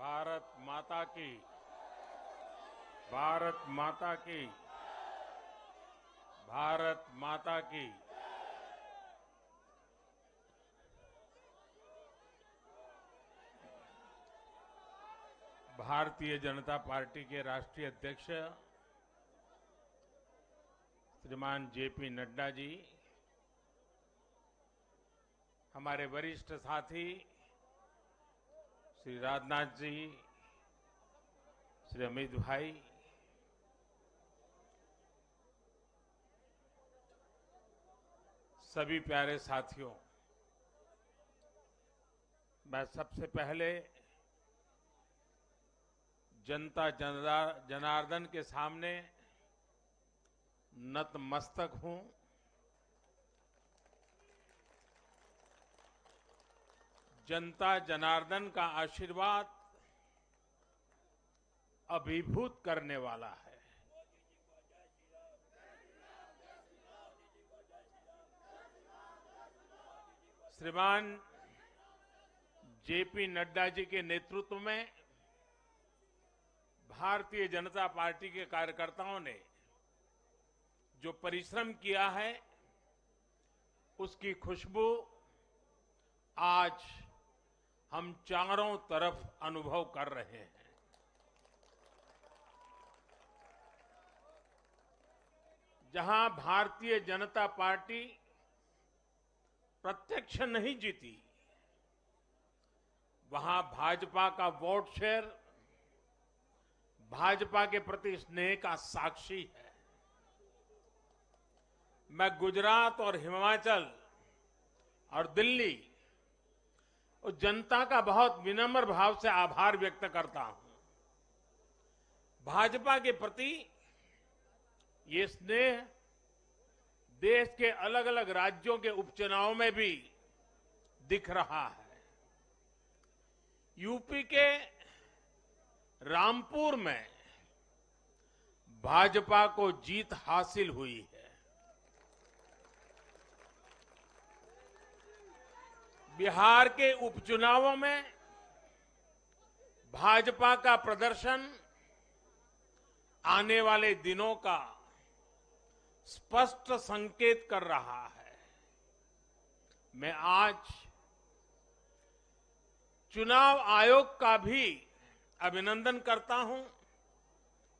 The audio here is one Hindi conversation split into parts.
भारत माता की, भारत माता की, भारत माता की। भारतीय जनता पार्टी के राष्ट्रीय अध्यक्ष श्रीमान जेपी नड्डा जी, हमारे वरिष्ठ साथी श्री राजनाथ जी, श्री अमित भाई, सभी प्यारे साथियों, मैं सबसे पहले जनता जनार्दन के सामने नतमस्तक हूं। जनता जनार्दन का आशीर्वाद अभिभूत करने वाला है। श्रीमान जेपी नड्डा जी के नेतृत्व में भारतीय जनता पार्टी के कार्यकर्ताओं ने जो परिश्रम किया है, उसकी खुशबू आज हम चारों तरफ अनुभव कर रहे हैं। जहां भारतीय जनता पार्टी प्रत्यक्ष नहीं जीती, वहां भाजपा का वोट शेयर भाजपा के प्रति स्नेह का साक्षी है। मैं गुजरात और हिमाचल और दिल्ली और जनता का बहुत विनम्र भाव से आभार व्यक्त करता हूं। भाजपा के प्रति ये स्नेह देश के अलग अलग राज्यों के उपचुनाव में भी दिख रहा है। यूपी के रामपुर में भाजपा को जीत हासिल हुई है। बिहार के उपचुनावों में भाजपा का प्रदर्शन आने वाले दिनों का स्पष्ट संकेत कर रहा है। मैं आज चुनाव आयोग का भी अभिनंदन करता हूं,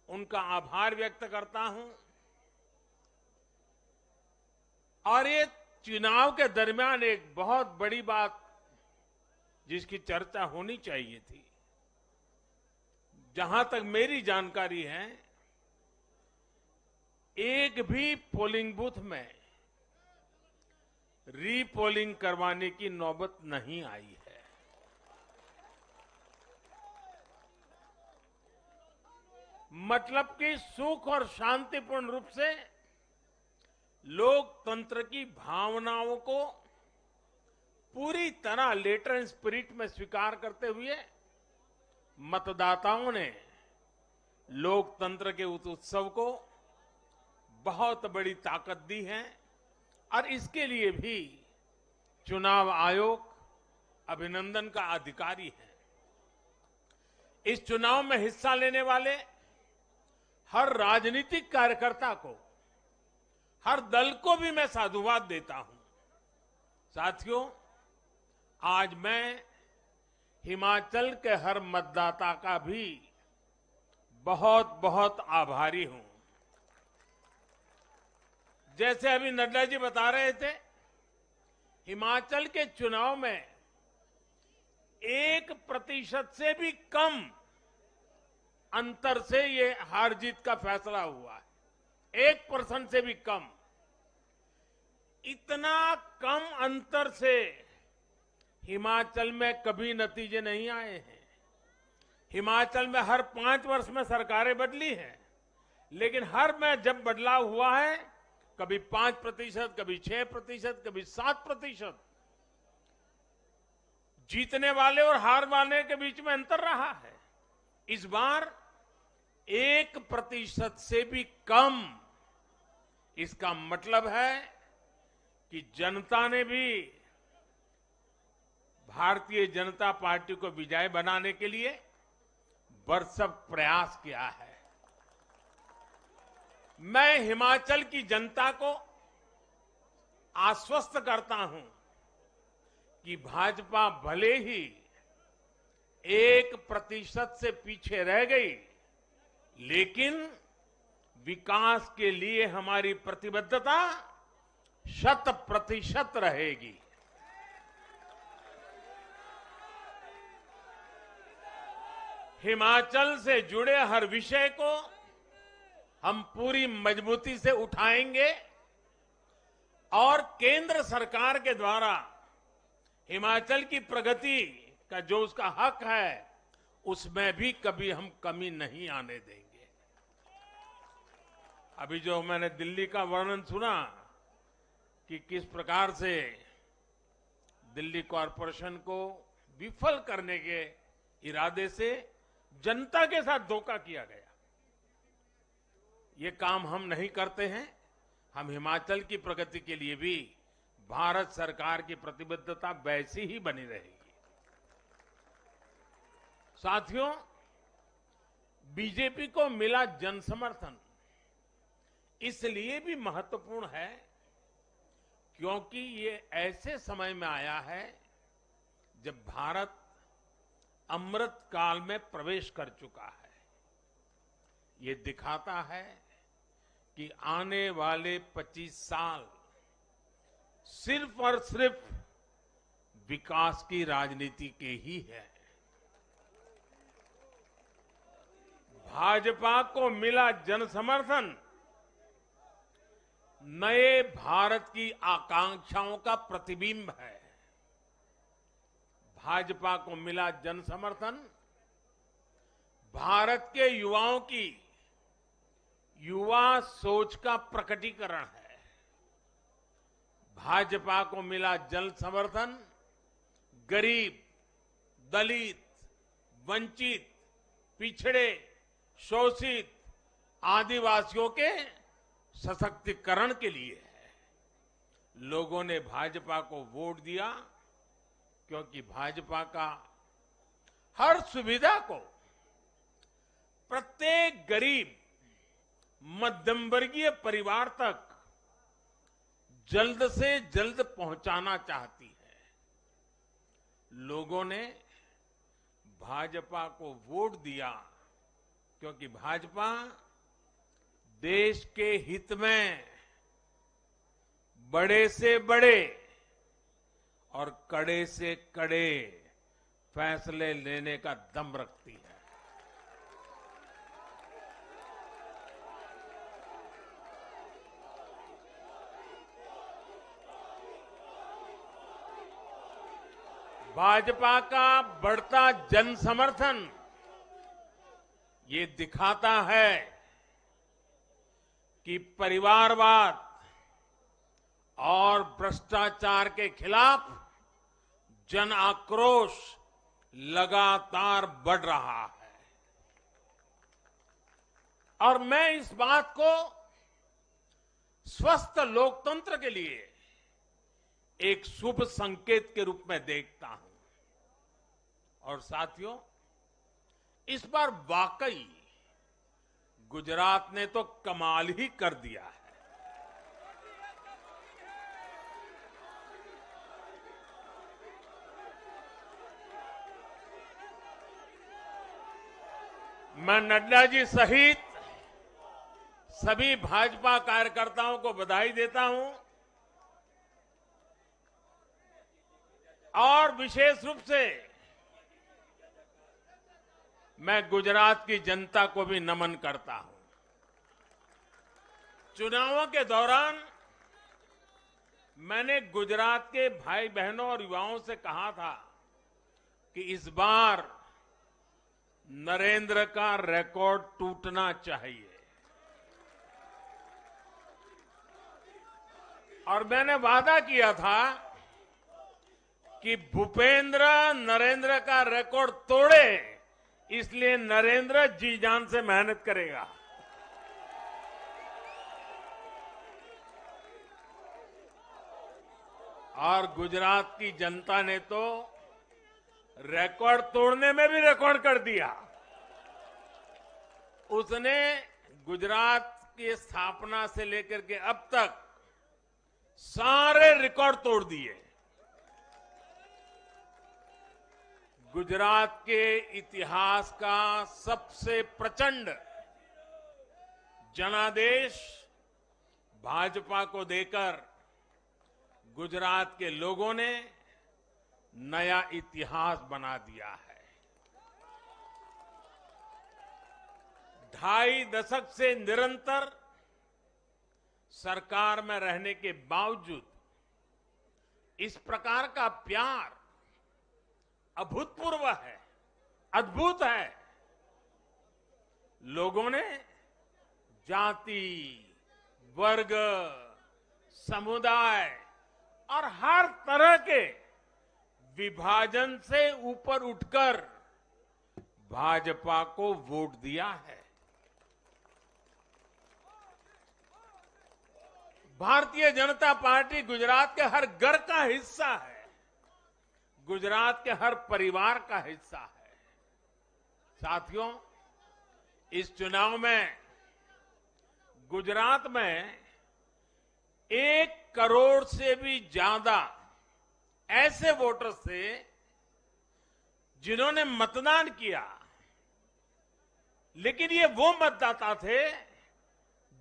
उनका आभार व्यक्त करता हूं। और ये चुनाव के दरमियान एक बहुत बड़ी बात जिसकी चर्चा होनी चाहिए थी, जहां तक मेरी जानकारी है, एक भी पोलिंग बूथ में रीपोलिंग करवाने की नौबत नहीं आई है। मतलब कि सुख और शांतिपूर्ण रूप से लोकतंत्र की भावनाओं को पूरी तरह लेटर एंड स्पिरिट में स्वीकार करते हुए मतदाताओं ने लोकतंत्र के उस उत्सव को बहुत बड़ी ताकत दी है। और इसके लिए भी चुनाव आयोग अभिनंदन का अधिकारी है। इस चुनाव में हिस्सा लेने वाले हर राजनीतिक कार्यकर्ता को, हर दल को भी मैं साधुवाद देता हूं। साथियों, आज मैं हिमाचल के हर मतदाता का भी बहुत बहुत आभारी हूं। जैसे अभी नड्डा जी बता रहे थे, हिमाचल के चुनाव में 1% से भी कम अंतर से ये हार जीत का फैसला हुआ है। 1% से भी कम। इतना कम अंतर से हिमाचल में कभी नतीजे नहीं आए हैं। हिमाचल में हर 5 वर्ष में सरकारें बदली हैं, लेकिन हर में जब बदलाव हुआ है, कभी 5%, कभी 6%, कभी 7%। जीतने वाले और हार वाले के बीच में अंतर रहा है। इस बार 1% से भी कम। इसका मतलब है कि जनता ने भी भारतीय जनता पार्टी को विजय बनाने के लिए भरसक प्रयास किया है। मैं हिमाचल की जनता को आश्वस्त करता हूं कि भाजपा भले ही 1% से पीछे रह गई, लेकिन विकास के लिए हमारी प्रतिबद्धता 100% रहेगी। हिमाचल से जुड़े हर विषय को हम पूरी मजबूती से उठाएंगे और केंद्र सरकार के द्वारा हिमाचल की प्रगति का जो उसका हक है, उसमें भी कभी हम कमी नहीं आने देंगे। अभी जो मैंने दिल्ली का वर्णन सुना कि किस प्रकार से दिल्ली कॉरपोरेशन को विफल करने के इरादे से जनता के साथ धोखा किया गया, ये काम हम नहीं करते हैं। हम हिमाचल की प्रगति के लिए भी भारत सरकार की प्रतिबद्धता वैसी ही बनी रहेगी। साथियों, बीजेपी को मिला जन समर्थन इसलिए भी महत्वपूर्ण है क्योंकि ये ऐसे समय में आया है जब भारत अमृत काल में प्रवेश कर चुका है। ये दिखाता है कि आने वाले 25 साल सिर्फ और सिर्फ विकास की राजनीति के ही है। भाजपा को मिला जन समर्थन नए भारत की आकांक्षाओं का प्रतिबिंब है। भाजपा को मिला जन समर्थन भारत के युवाओं की युवा सोच का प्रकटीकरण है। भाजपा को मिला जन समर्थन गरीब, दलित, वंचित, पिछड़े, शोषित, आदिवासियों के सशक्तिकरण के लिए है। लोगों ने भाजपा को वोट दिया क्योंकि भाजपा का हर सुविधा को प्रत्येक गरीब, मध्यम वर्गीय परिवार तक जल्द से जल्द पहुंचाना चाहती है। लोगों ने भाजपा को वोट दिया क्योंकि भाजपा देश के हित में बड़े से बड़े और कड़े से कड़े फैसले लेने का दम रखती है। भाजपा का बढ़ता जन समर्थन ये दिखाता है कि परिवारवाद और भ्रष्टाचार के खिलाफ जन आक्रोश लगातार बढ़ रहा है। और मैं इस बात को स्वस्थ लोकतंत्र के लिए एक शुभ संकेत के रूप में देखता हूं। और साथियों, इस बार वाकई गुजरात ने तो कमाल ही कर दिया है। मैं नड्डा जी सहित सभी भाजपा कार्यकर्ताओं को बधाई देता हूं और विशेष रूप से मैं गुजरात की जनता को भी नमन करता हूं। चुनावों के दौरान मैंने गुजरात के भाई बहनों और युवाओं से कहा था कि इस बार नरेंद्र का रिकॉर्ड टूटना चाहिए। और मैंने वादा किया था कि भूपेंद्र नरेंद्र का रिकॉर्ड तोड़े, इसलिए नरेंद्र जी जान से मेहनत करेगा। और गुजरात की जनता ने तो रिकॉर्ड तोड़ने में भी रिकॉर्ड कर दिया। उसने गुजरात की स्थापना से लेकर के अब तक सारे रिकॉर्ड तोड़ दिए। गुजरात के इतिहास का सबसे प्रचंड जनादेश भाजपा को देकर गुजरात के लोगों ने नया इतिहास बना दिया है। 2.5 दशक से निरंतर सरकार में रहने के बावजूद इस प्रकार का प्यार अभूतपूर्व है, अद्भुत है। लोगों ने जाति, वर्ग, समुदाय और हर तरह के विभाजन से ऊपर उठकर भाजपा को वोट दिया है। भारतीय जनता पार्टी गुजरात के हर घर का हिस्सा है, गुजरात के हर परिवार का हिस्सा है। साथियों, इस चुनाव में गुजरात में 1 करोड़ से भी ज्यादा ऐसे वोटर्स थे जिन्होंने मतदान किया, लेकिन ये वो मतदाता थे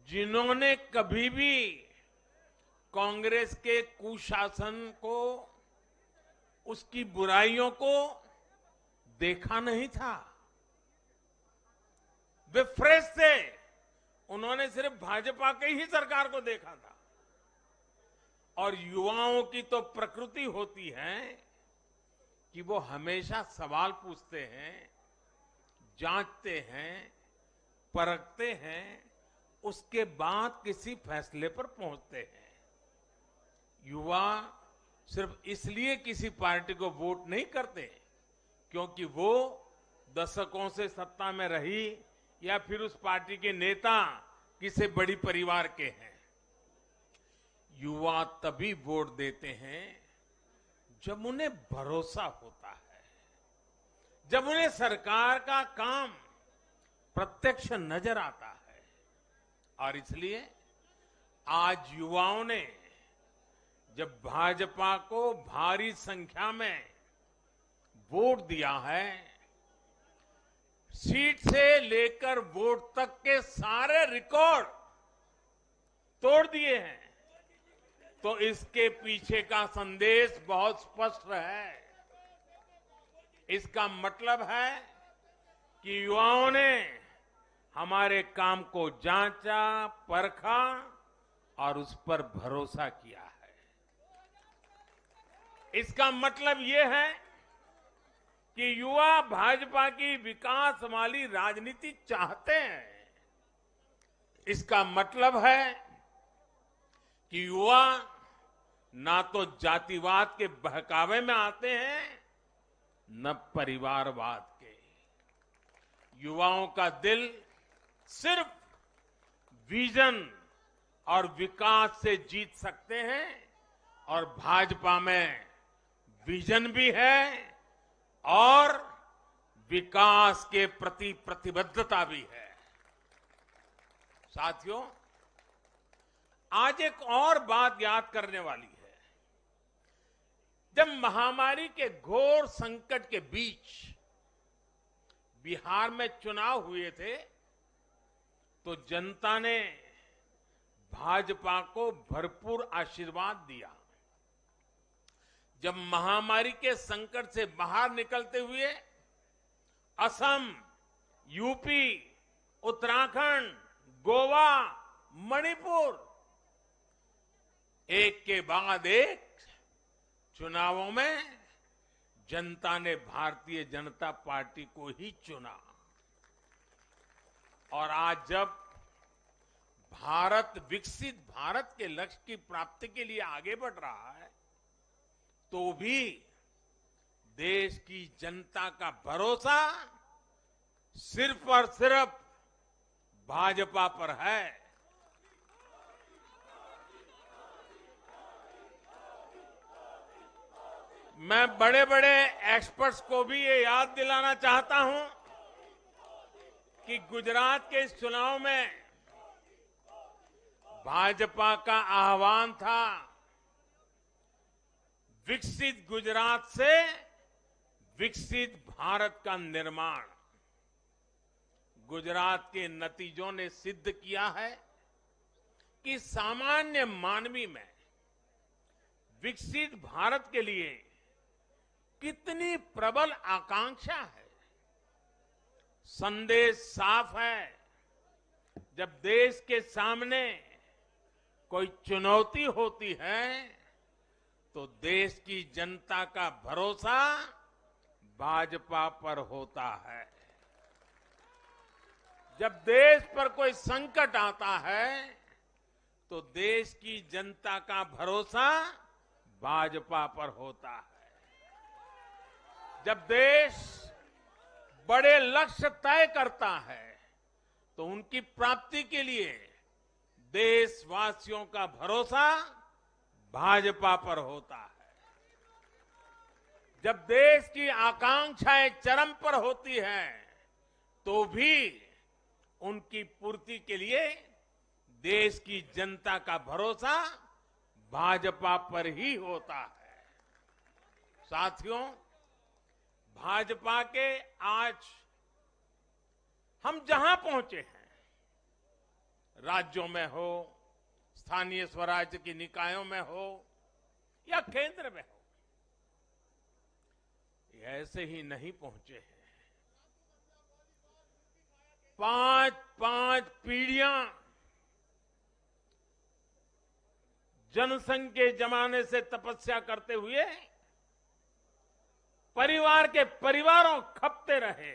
जिन्होंने कभी भी कांग्रेस के कुशासन को, उसकी बुराइयों को देखा नहीं था। वे फ्रेश थे, उन्होंने सिर्फ भाजपा की ही सरकार को देखा था। और युवाओं की तो प्रकृति होती है कि वो हमेशा सवाल पूछते हैं, जांचते हैं, परखते हैं, उसके बाद किसी फैसले पर पहुंचते हैं। युवा सिर्फ इसलिए किसी पार्टी को वोट नहीं करते क्योंकि वो दशकों से सत्ता में रही या फिर उस पार्टी के नेता किसी बड़ी परिवार के हैं। युवा तभी वोट देते हैं जब उन्हें भरोसा होता है, जब उन्हें सरकार का काम प्रत्यक्ष नजर आता है। और इसलिए आज युवाओं ने जब भाजपा को भारी संख्या में वोट दिया है, सीट से लेकर वोट तक के सारे रिकॉर्ड तोड़ दिए हैं, तो इसके पीछे का संदेश बहुत स्पष्ट है। इसका मतलब है कि युवाओं ने हमारे काम को जांचा, परखा और उस पर भरोसा किया है। इसका मतलब ये है कि युवा भाजपा की विकास वाली राजनीति चाहते हैं। इसका मतलब है कि युवा ना तो जातिवाद के बहकावे में आते हैं, न परिवारवाद के। युवाओं का दिल सिर्फ विजन और विकास से जीत सकते हैं, और भाजपा में विजन भी है और विकास के प्रति प्रतिबद्धता भी है। साथियों, आज एक और बात याद करने वाली है। जब महामारी के घोर संकट के बीच बिहार में चुनाव हुए थे, तो जनता ने भाजपा को भरपूर आशीर्वाद दिया। जब महामारी के संकट से बाहर निकलते हुए असम, यूपी, उत्तराखंड, गोवा, मणिपुर एक के बाद एक चुनावों में जनता ने भारतीय जनता पार्टी को ही चुना। और आज जब भारत विकसित भारत के लक्ष्य की प्राप्ति के लिए आगे बढ़ रहा है, तो भी देश की जनता का भरोसा सिर्फ और सिर्फ भाजपा पर है। मैं बड़े बड़े एक्सपर्ट्स को भी ये याद दिलाना चाहता हूं कि गुजरात के इस चुनाव में भाजपा का आह्वान था विकसित गुजरात से विकसित भारत का निर्माण। गुजरात के नतीजों ने सिद्ध किया है कि सामान्य मानवी में विकसित भारत के लिए कितनी प्रबल आकांक्षा है। संदेश साफ है, जब देश के सामने कोई चुनौती होती है तो देश की जनता का भरोसा भाजपा पर होता है। जब देश पर कोई संकट आता है तो देश की जनता का भरोसा भाजपा पर होता है। जब देश बड़े लक्ष्य तय करता है तो उनकी प्राप्ति के लिए देशवासियों का भरोसा भाजपा पर होता है। जब देश की आकांक्षाएं चरम पर होती हैं तो भी उनकी पूर्ति के लिए देश की जनता का भरोसा भाजपा पर ही होता है। साथियों, भाजपा के आज हम जहां पहुंचे हैं, राज्यों में हो, स्थानीय स्वराज्य की निकायों में हो या केंद्र में हो, ये ऐसे ही नहीं पहुंचे हैं। 5 पीढ़ियां जनसंघ के जमाने से तपस्या करते हुए परिवार के परिवारों खपते रहे,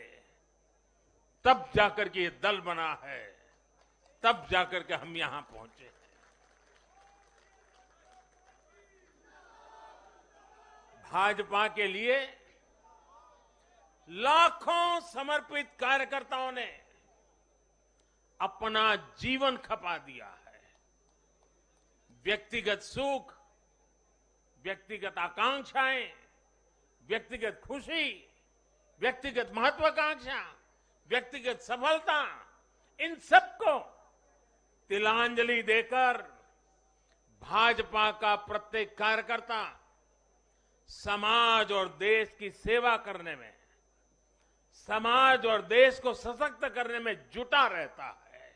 तब जाकर के ये दल बना है, तब जाकर के हम यहां पहुंचे हैं। भाजपा के लिए लाखों समर्पित कार्यकर्ताओं ने अपना जीवन खपा दिया है। व्यक्तिगत सुख, व्यक्तिगत आकांक्षाएं, व्यक्तिगत खुशी, व्यक्तिगत महत्वाकांक्षा, व्यक्तिगत सफलता, इन सबको तिलांजलि देकर भाजपा का प्रत्येक कार्यकर्ता समाज और देश की सेवा करने में, समाज और देश को सशक्त करने में जुटा रहता है।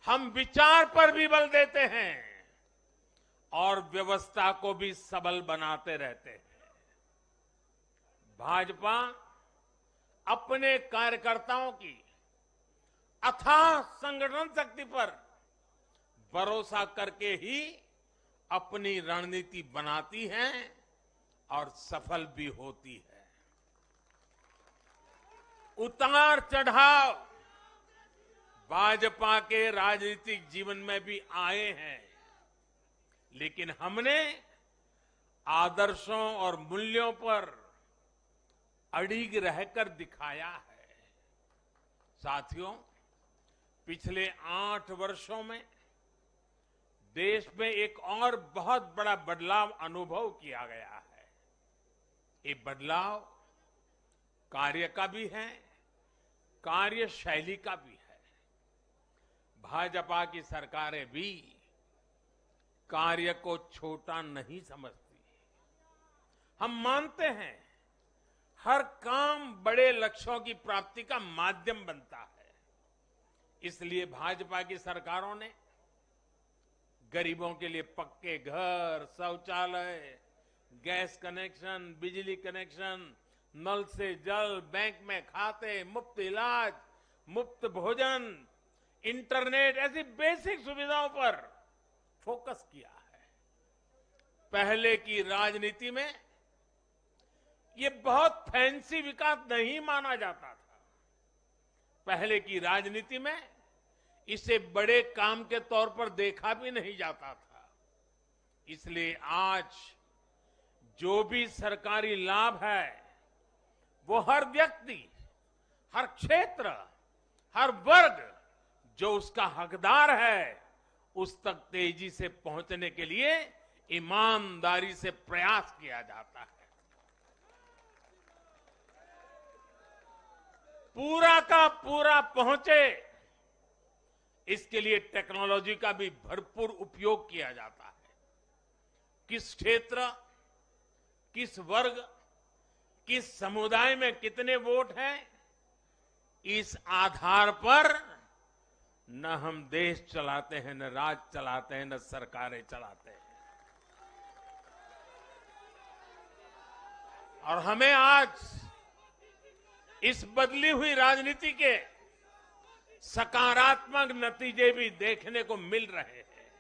हम विचार पर भी बल देते हैं और व्यवस्था को भी सबल बनाते रहते हैं। भाजपा अपने कार्यकर्ताओं की अथाह संगठन शक्ति पर भरोसा करके ही अपनी रणनीति बनाती है और सफल भी होती है। उतार चढ़ाव भाजपा के राजनीतिक जीवन में भी आए हैं, लेकिन हमने आदर्शों और मूल्यों पर अड़िग रहकर दिखाया है। साथियों, पिछले 8 वर्षों में देश में एक और बहुत बड़ा बदलाव अनुभव किया गया है। ये बदलाव कार्य का भी है, कार्यशैली का भी है। भाजपा की सरकारें भी कार्य को छोटा नहीं समझती। हम मानते हैं हर काम बड़े लक्ष्यों की प्राप्ति का माध्यम बनता है। इसलिए भाजपा की सरकारों ने गरीबों के लिए पक्के घर, शौचालय, गैस कनेक्शन, बिजली कनेक्शन, नल से जल, बैंक में खाते, मुफ्त इलाज, मुफ्त भोजन, इंटरनेट, ऐसी बेसिक सुविधाओं पर फोकस किया है। पहले की राजनीति में ये बहुत फैंसी विकास नहीं माना जाता था। पहले की राजनीति में इसे बड़े काम के तौर पर देखा भी नहीं जाता था। इसलिए आज जो भी सरकारी लाभ है वो हर व्यक्ति, हर क्षेत्र, हर वर्ग जो उसका हकदार है उस तक तेजी से पहुंचने के लिए ईमानदारी से प्रयास किया जाता है। पूरा का पूरा पहुंचे, इसके लिए टेक्नोलॉजी का भी भरपूर उपयोग किया जाता है। किस क्षेत्र, किस वर्ग, किस समुदाय में कितने वोट हैं, इस आधार पर न हम देश चलाते हैं, न राज चलाते हैं, न सरकारें चलाते हैं। और हमें आज इस बदली हुई राजनीति के सकारात्मक नतीजे भी देखने को मिल रहे हैं।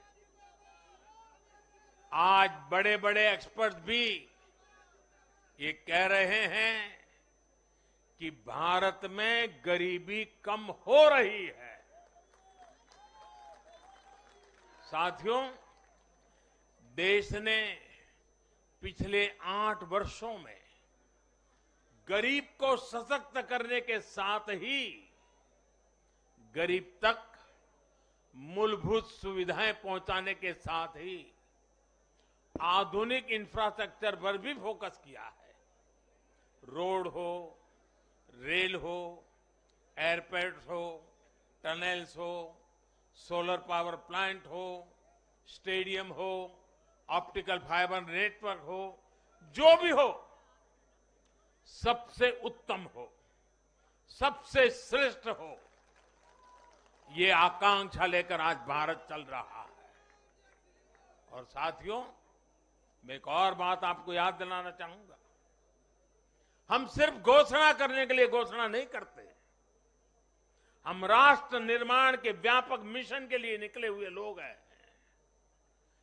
आज बड़े बड़े एक्सपर्ट भी ये कह रहे हैं कि भारत में गरीबी कम हो रही है। साथियों, देश ने पिछले 8 वर्षों में गरीब को सशक्त करने के साथ ही गरीब तक मूलभूत सुविधाएं पहुंचाने के साथ ही आधुनिक इंफ्रास्ट्रक्चर पर भी फोकस किया है। रोड हो, रेल हो, एयरपोर्ट हो, टनल्स हो, सोलर पावर प्लांट हो, स्टेडियम हो, ऑप्टिकल फाइबर नेटवर्क हो, जो भी हो, सबसे उत्तम हो, सबसे श्रेष्ठ हो, ये आकांक्षा लेकर आज भारत चल रहा है। और साथियों, मैं एक और बात आपको याद दिलाना चाहूंगा। हम सिर्फ घोषणा करने के लिए घोषणा नहीं करते, हम राष्ट्र निर्माण के व्यापक मिशन के लिए निकले हुए लोग हैं।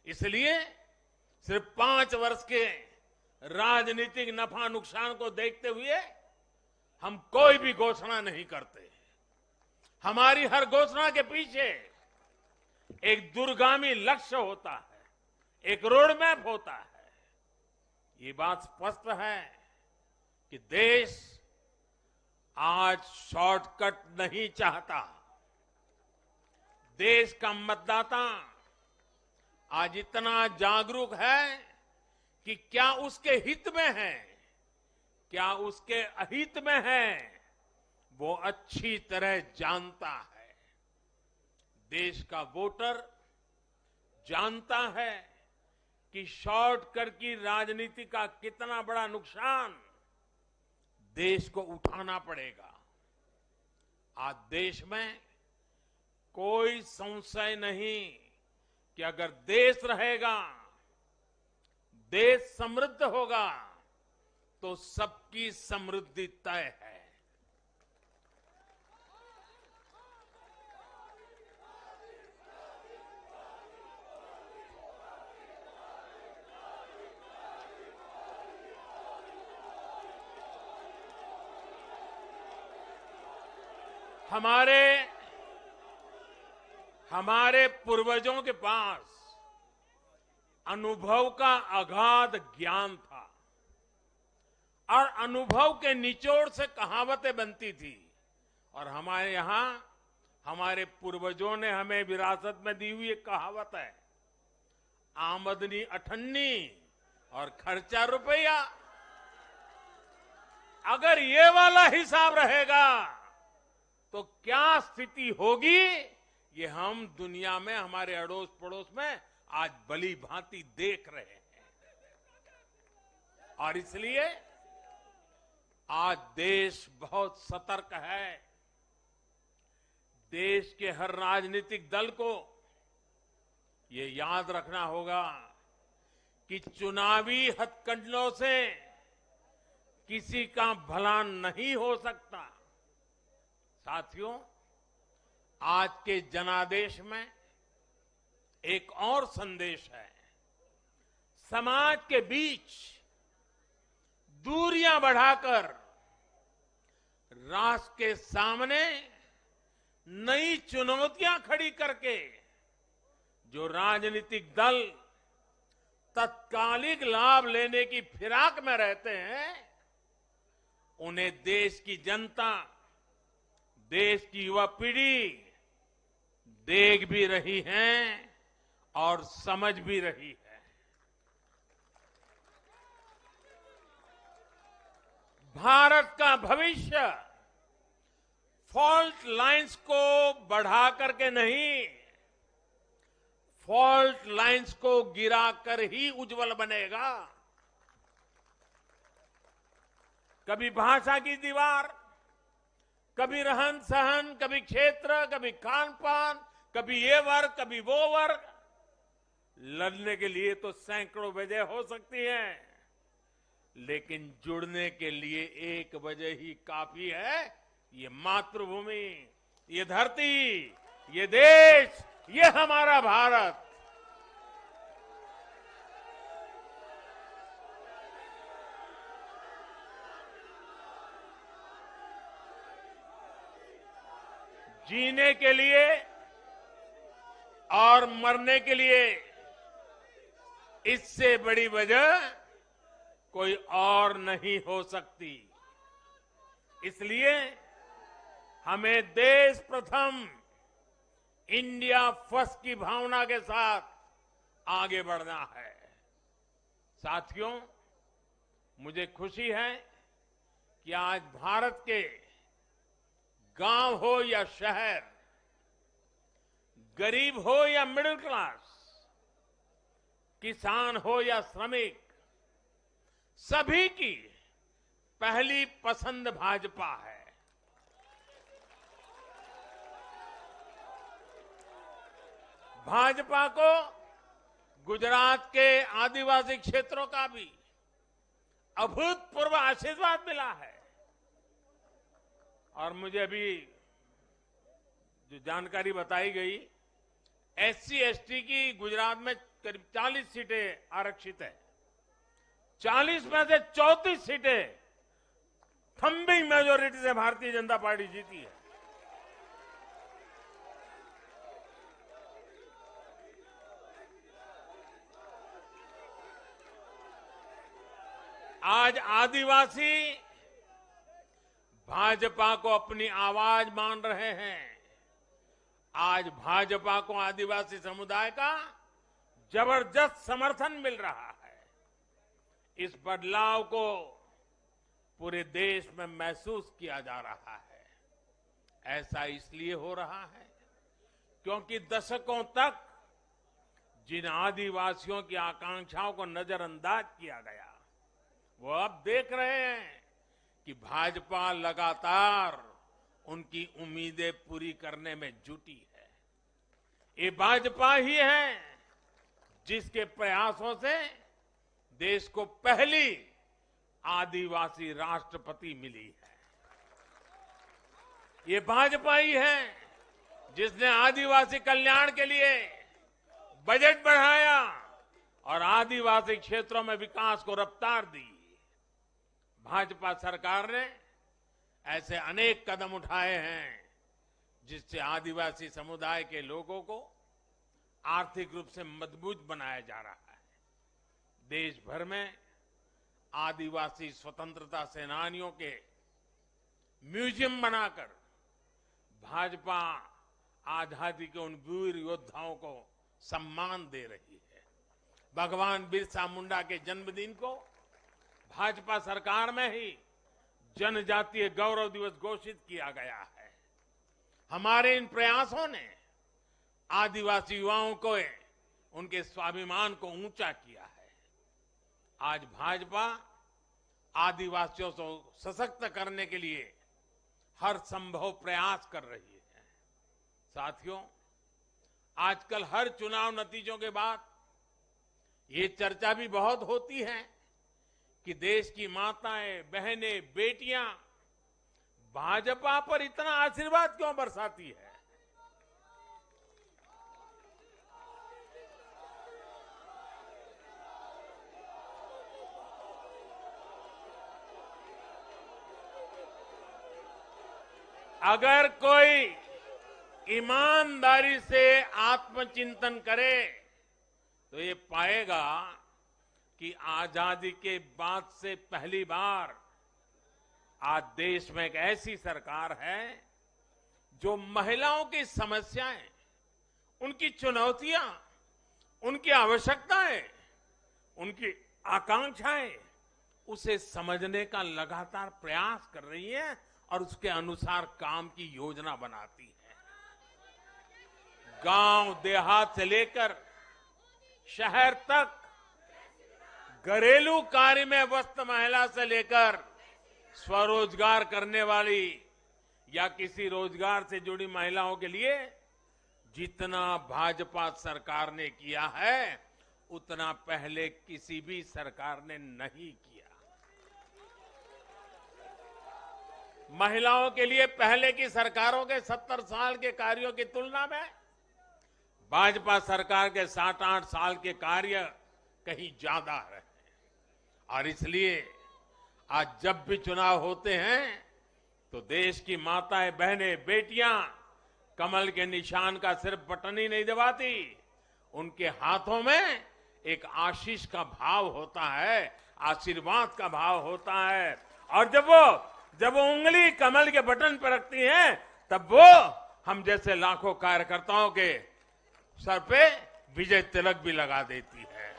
इसलिए सिर्फ 5 वर्ष के राजनीतिक नफा नुकसान को देखते हुए हम कोई भी घोषणा नहीं करते। हमारी हर घोषणा के पीछे एक दूरगामी लक्ष्य होता है, एक रोड मैप होता है। ये बात स्पष्ट है कि देश आज शॉर्टकट नहीं चाहता। देश का मतदाता आज इतना जागरूक है कि क्या उसके हित में है, क्या उसके अहित में है, वो अच्छी तरह जानता है। देश का वोटर जानता है कि शॉर्टकट की राजनीति का कितना बड़ा नुकसान देश को उठाना पड़ेगा। आज देश में कोई संशय नहीं कि अगर देश रहेगा, देश समृद्ध होगा, तो सबकी समृद्धि तय है। हमारे पूर्वजों के पास अनुभव का अगाध ज्ञान था और अनुभव के निचोड़ से कहावतें बनती थी। और हमारे यहां हमारे पूर्वजों ने हमें विरासत में दी हुई एक कहावत है, आमदनी अठन्नी और खर्चा रुपया। अगर ये वाला हिसाब रहेगा तो क्या स्थिति होगी, ये हम दुनिया में हमारे अड़ोस पड़ोस में आज भली भांति देख रहे हैं। और इसलिए आज देश बहुत सतर्क है। देश के हर राजनीतिक दल को ये याद रखना होगा कि चुनावी हथकंडों से किसी का भला नहीं हो सकता। साथियों, आज के जनादेश में एक और संदेश है। समाज के बीच दूरियां बढ़ाकर राष्ट्र के सामने नई चुनौतियां खड़ी करके जो राजनीतिक दल तत्कालिक लाभ लेने की फिराक में रहते हैं, उन्हें देश की जनता, देश की युवा पीढ़ी देख भी रही है और समझ भी रही है। भारत का भविष्य फॉल्ट लाइंस को बढ़ा करके नहीं, फॉल्ट लाइंस को गिराकर ही उज्जवल बनेगा। कभी भाषा की दीवार, कभी रहन सहन, कभी क्षेत्र, कभी खान पान, कभी ये वर्ग, कभी वो वर्ग। लड़ने के लिए तो सैकड़ों वजह हो सकती हैं, लेकिन जुड़ने के लिए एक वजह ही काफी है। ये मातृभूमि, ये धरती, ये देश, ये हमारा भारत। जीने के लिए और मरने के लिए इससे बड़ी वजह कोई और नहीं हो सकती। इसलिए हमें देश प्रथम, इंडिया फर्स्ट की भावना के साथ आगे बढ़ना है। साथियों, मुझे खुशी है कि आज भारत के गांव हो या शहर, गरीब हो या मिडिल क्लास, किसान हो या श्रमिक, सभी की पहली पसंद भाजपा है। भाजपा को गुजरात के आदिवासी क्षेत्रों का भी अभूतपूर्व आशीर्वाद मिला है। और मुझे अभी जो जानकारी बताई गई, एससी एसटी की गुजरात में करीब 40 सीटें आरक्षित है। 40 में से 34 सीटें थंबिंग मेजोरिटी से भारतीय जनता पार्टी जीती है। आज आदिवासी भाजपा को अपनी आवाज मान रहे हैं। आज भाजपा को आदिवासी समुदाय का जबरदस्त समर्थन मिल रहा है। इस बदलाव को पूरे देश में महसूस किया जा रहा है। ऐसा इसलिए हो रहा है क्योंकि दशकों तक जिन आदिवासियों की आकांक्षाओं को नजरअंदाज किया गया, वो अब देख रहे हैं कि भाजपा लगातार उनकी उम्मीदें पूरी करने में जुटी है। ये भाजपा ही है जिसके प्रयासों से देश को पहली आदिवासी राष्ट्रपति मिली है। ये भाजपा ही है जिसने आदिवासी कल्याण के लिए बजट बढ़ाया और आदिवासी क्षेत्रों में विकास को रफ्तार दी। भाजपा सरकार ने ऐसे अनेक कदम उठाए हैं जिससे आदिवासी समुदाय के लोगों को आर्थिक रूप से मजबूत बनाया जा रहा है। देश भर में आदिवासी स्वतंत्रता सेनानियों के म्यूजियम बनाकर भाजपा आजादी के उन वीर योद्धाओं को सम्मान दे रही है। भगवान बिरसा मुंडा के जन्मदिन को भाजपा सरकार में ही जनजातीय गौरव दिवस घोषित किया गया है। हमारे इन प्रयासों ने आदिवासी युवाओं को उनके स्वाभिमान को ऊंचा किया है। आज भाजपा आदिवासियों को सशक्त करने के लिए हर संभव प्रयास कर रही है। साथियों, आजकल हर चुनाव नतीजों के बाद ये चर्चा भी बहुत होती है कि देश की माताएं, बहनें, बेटियां भाजपा पर इतना आशीर्वाद क्यों बरसाती है। अगर कोई ईमानदारी से आत्मचिंतन करे तो ये पाएगा कि आजादी के बाद से पहली बार आज देश में एक ऐसी सरकार है जो महिलाओं की समस्याएं, उनकी चुनौतियां, उनकी आवश्यकताएं, उनकी आकांक्षाएं, उसे समझने का लगातार प्रयास कर रही है और उसके अनुसार काम की योजना बनाती है। गांव देहात से लेकर शहर तक घरेलू कार्य में व्यस्त महिला से लेकर स्वरोजगार करने वाली या किसी रोजगार से जुड़ी महिलाओं के लिए जितना भाजपा सरकार ने किया है उतना पहले किसी भी सरकार ने नहीं किया। महिलाओं के लिए पहले की सरकारों के 70 साल के कार्यों की तुलना में भाजपा सरकार के 7-8 साल के कार्य कहीं ज्यादा है। और इसलिए आज जब भी चुनाव होते हैं तो देश की माताएं, बहनें, बेटियां कमल के निशान का सिर्फ बटन ही नहीं दबाती, उनके हाथों में एक आशीष का भाव होता है, आशीर्वाद का भाव होता है। और जब वो उंगली कमल के बटन पर रखती हैं, तब वो हम जैसे लाखों कार्यकर्ताओं के सर पे विजय तिलक भी लगा देती है।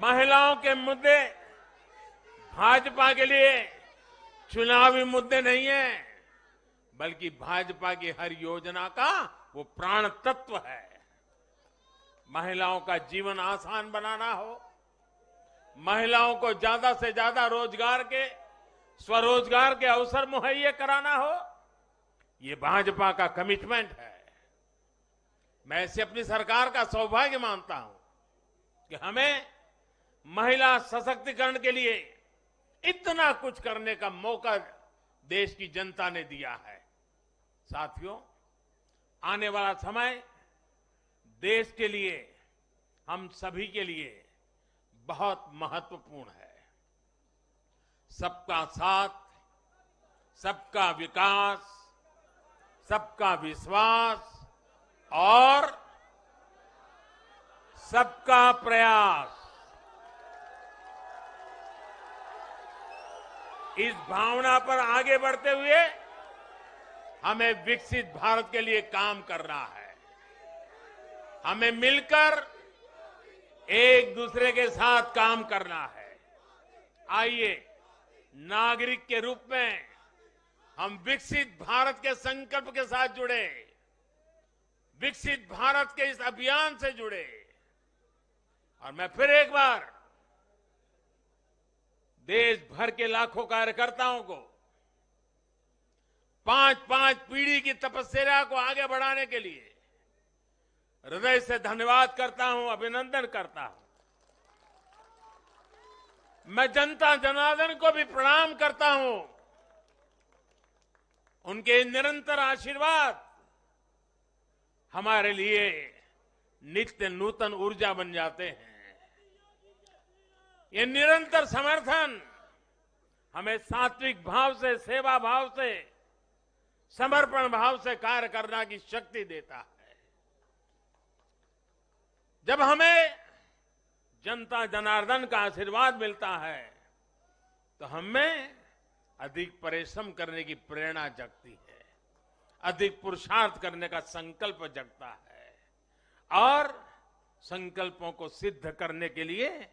महिलाओं के मुद्दे भाजपा के लिए चुनावी मुद्दे नहीं है, बल्कि भाजपा की हर योजना का वो प्राण तत्व है। महिलाओं का जीवन आसान बनाना हो, महिलाओं को ज्यादा से ज्यादा रोजगार के, स्वरोजगार के अवसर मुहैया कराना हो, ये भाजपा का कमिटमेंट है। मैं इसे अपनी सरकार का सौभाग्य मानता हूं कि हमें महिला सशक्तिकरण के लिए इतना कुछ करने का मौका देश की जनता ने दिया है। साथियों, आने वाला समय देश के लिए, हम सभी के लिए बहुत महत्वपूर्ण है। सबका साथ, सबका विकास, सबका विश्वास और सबका प्रयास, इस भावना पर आगे बढ़ते हुए हमें विकसित भारत के लिए काम करना है। हमें मिलकर एक दूसरे के साथ काम करना है। आइए, नागरिक के रूप में हम विकसित भारत के संकल्प के साथ जुड़े, विकसित भारत के इस अभियान से जुड़े। और मैं फिर एक बार देश भर के लाखों कार्यकर्ताओं को 5-5 पीढ़ी की तपस्या को आगे बढ़ाने के लिए हृदय से धन्यवाद करता हूं, अभिनंदन करता हूं। मैं जनता जनार्दन को भी प्रणाम करता हूं। उनके निरंतर आशीर्वाद हमारे लिए नित्य नूतन ऊर्जा बन जाते हैं। ये निरंतर समर्थन हमें सात्विक भाव से, सेवा भाव से, समर्पण भाव से कार्य करने की शक्ति देता है। जब हमें जनता जनार्दन का आशीर्वाद मिलता है तो हमें अधिक परिश्रम करने की प्रेरणा जगती है, अधिक पुरुषार्थ करने का संकल्प जगता है और संकल्पों को सिद्ध करने के लिए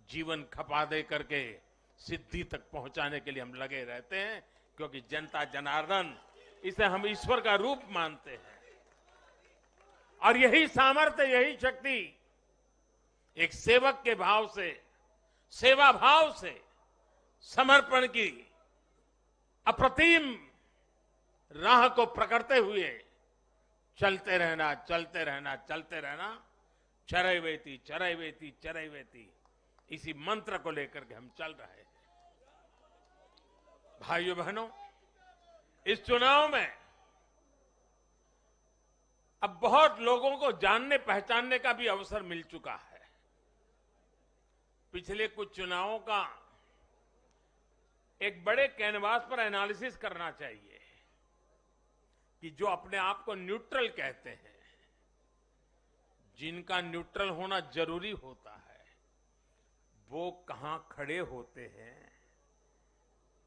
जीवन खपा दे करके सिद्धि तक पहुंचाने के लिए हम लगे रहते हैं, क्योंकि जनता जनार्दन, इसे हम ईश्वर का रूप मानते हैं। और यही सामर्थ्य, यही शक्ति एक सेवक के भाव से, सेवा भाव से, समर्पण की अप्रतिम राह को पकड़ते हुए चलते रहना, चलते रहना, चलते रहना, चरैवेति चरैवेति चरैवेति, इसी मंत्र को लेकर के हम चल रहे हैं। भाइयों बहनों, इस चुनाव में अब बहुत लोगों को जानने पहचानने का भी अवसर मिल चुका है। पिछले कुछ चुनावों का एक बड़े कैनवास पर एनालिसिस करना चाहिए कि जो अपने आप को न्यूट्रल कहते हैं, जिनका न्यूट्रल होना जरूरी होता है, वो कहां खड़े होते हैं,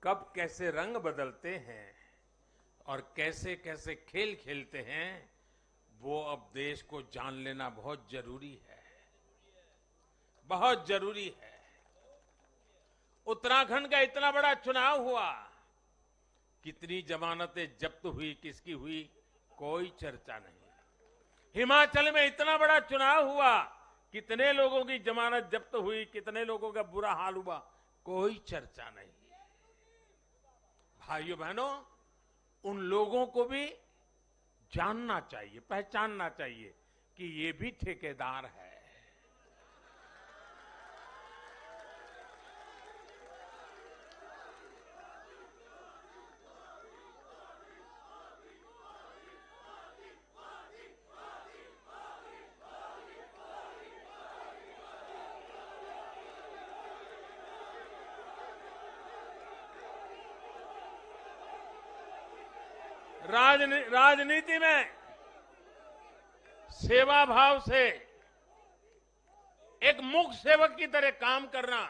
कब कैसे रंग बदलते हैं और कैसे कैसे खेल खेलते हैं, वो अब देश को जान लेना बहुत जरूरी है, बहुत जरूरी है। उत्तराखंड का इतना बड़ा चुनाव हुआ, कितनी जमानतें जब्त हुई, किसकी हुई, कोई चर्चा नहीं। हिमाचल में इतना बड़ा चुनाव हुआ, कितने लोगों की जमानत जब्त हुई, कितने लोगों का बुरा हाल हुआ, कोई चर्चा नहीं। भाइयों बहनों, उन लोगों को भी जानना चाहिए, पहचानना चाहिए कि ये भी ठेकेदार है। राजनीति में सेवा भाव से एक मूक सेवक की तरह काम करना,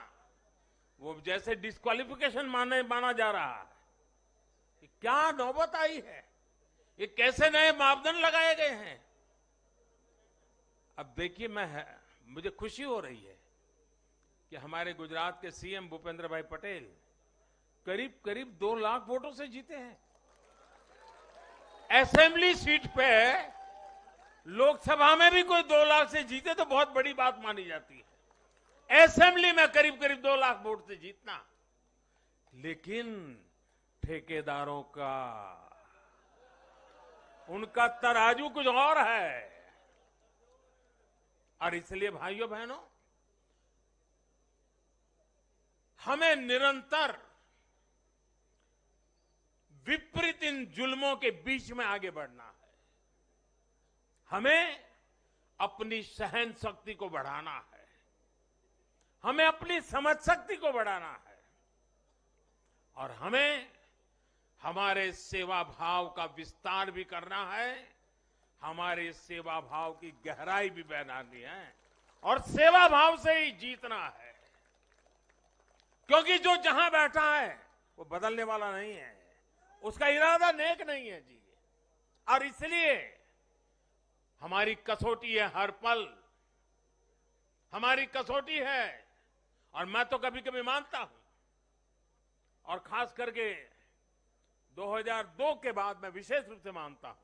वो जैसे डिस्क्वालिफिकेशन माना जा रहा है। क्या नौबत आई है, ये कैसे नए मापदंड लगाए गए हैं। अब देखिए, मुझे खुशी हो रही है कि हमारे गुजरात के सीएम भूपेंद्र भाई पटेल करीब करीब 2 लाख वोटों से जीते हैं। असेंबली सीट पे, लोकसभा में भी कोई 2 लाख से जीते तो बहुत बड़ी बात मानी जाती है। असेंबली में करीब करीब 2 लाख वोट से जीतना, लेकिन ठेकेदारों का, उनका तराजू कुछ और है। और इसलिए भाइयों बहनों, हमें निरंतर विपरीत इन जुल्मों के बीच में आगे बढ़ना है। हमें अपनी सहन शक्ति को बढ़ाना है, हमें अपनी समझ शक्ति को बढ़ाना है, और हमें हमारे सेवा भाव का विस्तार भी करना है, हमारे सेवा भाव की गहराई भी बढ़ानी है, और सेवा भाव से ही जीतना है। क्योंकि जो जहां बैठा है वो बदलने वाला नहीं है, उसका इरादा नेक नहीं है जी। और इसलिए हमारी कसौटी है, हर पल हमारी कसौटी है। और मैं तो कभी कभी मानता हूं, और खास करके 2002 के बाद मैं विशेष रूप से मानता हूं,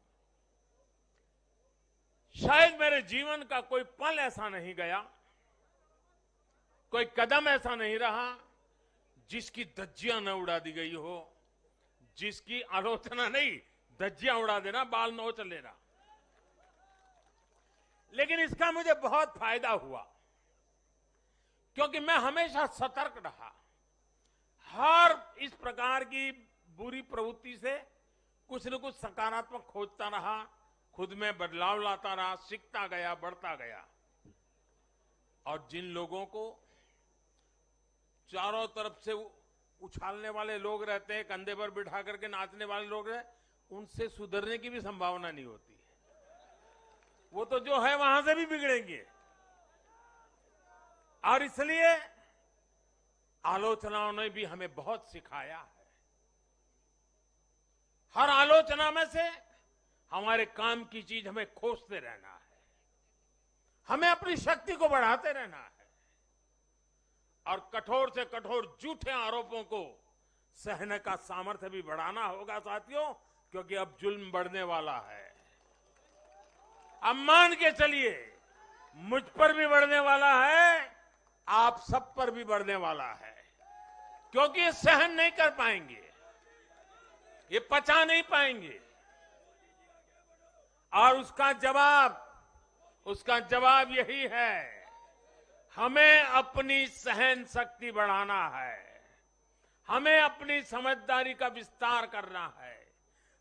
शायद मेरे जीवन का कोई पल ऐसा नहीं गया, कोई कदम ऐसा नहीं रहा जिसकी धज्जियां न उड़ा दी गई हो, जिसकी आलोचना नहीं, धज्जियां उड़ा देना, बाल नोच लेना। लेकिन इसका मुझे बहुत फायदा हुआ, क्योंकि मैं हमेशा सतर्क रहा। हर इस प्रकार की बुरी प्रवृत्ति से कुछ न कुछ सकारात्मक खोजता रहा, खुद में बदलाव लाता रहा, सीखता गया, बढ़ता गया। और जिन लोगों को चारों तरफ से उछालने वाले लोग रहते हैं, कंधे पर बिठा करके नाचने वाले लोग रहते, उनसे सुधरने की भी संभावना नहीं होती है। वो तो जो है वहां से भी बिगड़ेंगे। और इसलिए आलोचनाओं ने भी हमें बहुत सिखाया है। हर आलोचना में से हमारे काम की चीज हमें खोजते रहना है, हमें अपनी शक्ति को बढ़ाते रहना है, और कठोर से कठोर झूठे आरोपों को सहने का सामर्थ्य भी बढ़ाना होगा साथियों, क्योंकि अब जुल्म बढ़ने वाला है। अब मान के चलिए, मुझ पर भी बढ़ने वाला है, आप सब पर भी बढ़ने वाला है, क्योंकि ये सहन नहीं कर पाएंगे, ये पचा नहीं पाएंगे। और उसका जवाब यही है, हमें अपनी सहन शक्ति बढ़ाना है, हमें अपनी समझदारी का विस्तार करना है,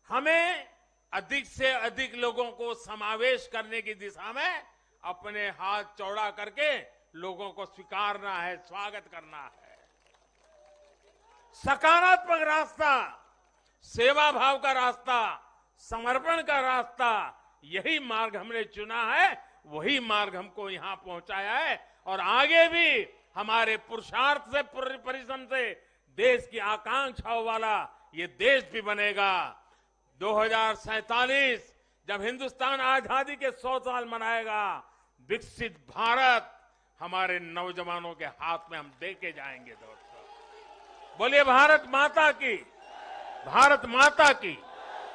हमें अधिक से अधिक लोगों को समावेश करने की दिशा में अपने हाथ चौड़ा करके लोगों को स्वीकारना है, स्वागत करना है। सकारात्मक रास्ता, सेवा भाव का रास्ता, समर्पण का रास्ता, यही मार्ग हमने चुना है, वही मार्ग हमको यहां पहुंचाया है। और आगे भी हमारे पुरुषार्थ से, परिश्रम से देश की आकांक्षाओं वाला ये देश भी बनेगा। 2047 जब हिंदुस्तान आजादी के 100 साल मनाएगा, विकसित भारत हमारे नौजवानों के हाथ में हम देके जाएंगे दोस्तों। बोलिए भारत माता की, भारत माता की।